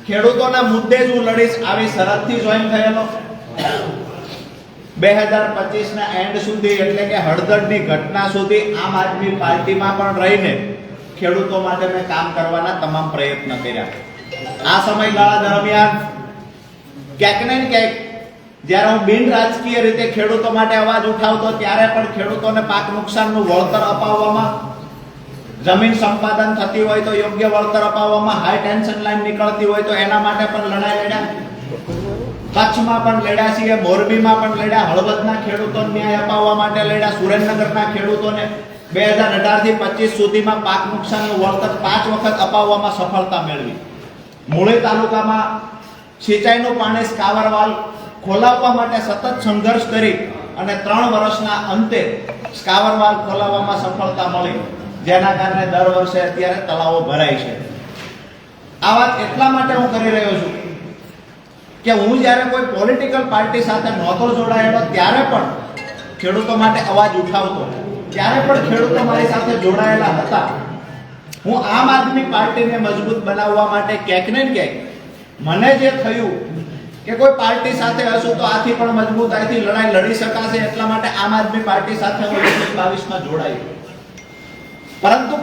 ખેડૂતોના મુદ્દે જ હું લડીશ આવી શરતથી જોઈન થયેલો 2025 ના એન્ડ સુધી એટલે કે હળદરની ઘટના સુધી આમ આદમી પાર્ટીમાં પણ રહીને ખેડૂતો માટે મેં કામ કરવાના તમામ પ્રયત્ન કર્યા. આ સમયગાળા દરમિયાન ક્યાંક ને ક્યાંક જ્યારે હું બિન રાજકીય રીતે ખેડૂતો માટે અવાજ ઉઠાવતો ત્યારે પણ ખેડૂતોને પાક નુકસાનનું વળતર અપાવવામાં, જમીન સંપાદન થતી હોય તો યોગ્ય વળતર અપાવવામાં, હાઈ ટેન્શન લાઈન નીકળતી હોય તો એના માટે પણ લડાઈ લડ્યા. કચ્છમાં પણ લડ્યા છીએ, મોરબીમાં પણ લડ્યા, હળવદના ખેડૂતોને ન્યાય અપાવવા માટે લડ્યા, સુરેન્દ્રનગરના ખેડૂતોને 2018 થી 25 સુધીમાં પાક નુકસાનનું વળતર 5 વખત અપાવવામાં સફળતા મેળવી. મૂળી તાલુકામાં સિંચાઈનું પાણી સ્કાવરવાલ ખોલાવવા માટે સતત સંઘર્ષ કરી અને 3 વર્ષના અંતે સ્કાવરવાલ ખોલાવવામાં સફળતા મળી, જેના કારણે દર વર્ષે અત્યારે તળાવો ભરાય છે. આ વાત એટલા માટે હું કરી રહ્યો છું કે હું જ્યારે કોઈ પોલિટિકલ પાર્ટી સાથે નહોતો જોડાયેલો ત્યારે પણ ખેડૂતો માટે અવાજ ઉઠાવતો, ત્યારે પણ ખેડૂતો મારી સાથે જોડાયેલા હતા. હું આમ આદમી પાર્ટીને મજબૂત બનાવવા માટે ક્યાંક ને ક્યાંક મને જે થયું કે કોઈ પાર્ટી સાથે હશું તો આથી પણ મજબૂતાઈથી લડાઈ લડી શકાશે, એટલા માટે આમ આદમી પાર્ટી સાથે હું 2022 માં જોડાયો. પરંતુ